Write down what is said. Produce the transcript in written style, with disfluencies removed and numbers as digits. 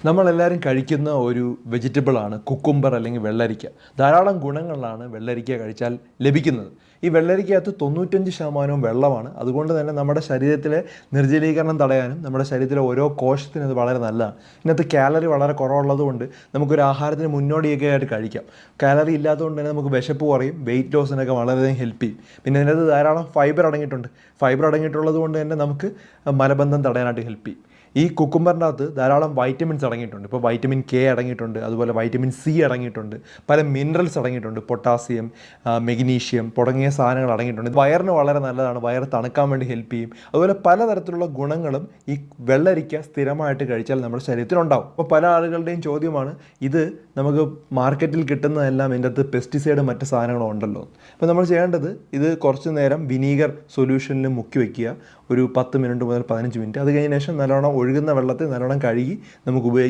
നമ്മളെല്ലാവരും കഴിക്കുന്ന ഒരു വെജിറ്റബിളാണ് കുക്കുംബർ അല്ലെങ്കിൽ വെള്ളരിക്ക. ധാരാളം ഗുണങ്ങളാണ് വെള്ളരിക്ക കഴിച്ചാൽ ലഭിക്കുന്നത്. ഈ വെള്ളരിക്കകത്ത് 95% വെള്ളമാണ്. അതുകൊണ്ട് തന്നെ നമ്മുടെ ശരീരത്തിലെ നിർജ്ജലീകരണം തടയാനും നമ്മുടെ ശരീരത്തിലെ ഓരോ കോശത്തിനും ഇത് വളരെ നല്ലതാണ്. ഇതിനകത്ത് കാലറി വളരെ കുറവുള്ളതുകൊണ്ട് നമുക്കൊരു ആഹാരത്തിന് മുന്നോടിയൊക്കെ ആയിട്ട് കഴിക്കാം. കാലറി ഇല്ലാത്തതുകൊണ്ട് തന്നെ നമുക്ക് വിശപ്പ് കുറയും, വെയിറ്റ് ലോസിനൊക്കെ വളരെയധികം ഹെൽപ്പ് ചെയ്യും. പിന്നെ ഇതിനകത്ത് ധാരാളം ഫൈബർ അടങ്ങിയിട്ടുണ്ട്. ഫൈബർ അടങ്ങിയിട്ടുള്ളത് കൊണ്ട് തന്നെ നമുക്ക് മലബന്ധം തടയാനായിട്ട് ഹെൽപ്പ് ചെയ്യും. ഈ കുക്കുംബറിൻ്റെ അകത്ത് ധാരാളം വൈറ്റമിൻസ് അടങ്ങിയിട്ടുണ്ട്. ഇപ്പോൾ വൈറ്റമിൻ കെ അടങ്ങിയിട്ടുണ്ട്, അതുപോലെ വൈറ്റമിൻ സി അടങ്ങിയിട്ടുണ്ട്, പല മിനറൽസ് അടങ്ങിയിട്ടുണ്ട്, പൊട്ടാസ്യം, മെഗ്നീഷ്യം തുടങ്ങിയ സാധനങ്ങൾ അടങ്ങിയിട്ടുണ്ട്. വയറിന് വളരെ നല്ലതാണ്, വയറ് തണുക്കാൻ വേണ്ടി ഹെൽപ്പ് ചെയ്യും. അതുപോലെ പലതരത്തിലുള്ള ഗുണങ്ങളും ഈ വെള്ളരിക്ക സ്ഥിരമായിട്ട് കഴിച്ചാൽ നമ്മുടെ ശരീരത്തിലുണ്ടാവും. അപ്പോൾ പല ആളുകളുടെയും ചോദ്യമാണ്, ഇത് നമുക്ക് മാർക്കറ്റിൽ കിട്ടുന്നതെല്ലാം ഇതിൻ്റെ അകത്ത് പെസ്റ്റിസൈഡും മറ്റ് സാധനങ്ങളും ഉണ്ടല്ലോ. അപ്പോൾ നമ്മൾ ചെയ്യേണ്ടത്, ഇത് കുറച്ച് നേരം വിനീഗർ സൊല്യൂഷനിൽ മുക്കി വയ്ക്കുക, ഒരു 10 മിനിറ്റ് മുതൽ 15 മിനിറ്റ്. അത് കഴിഞ്ഞ ശേഷം നല്ലോണം ഒഴുകുന്ന വെള്ളത്തിൽ നല്ലോണം കഴുകി നമുക്ക് ഉപയോഗിക്കാം.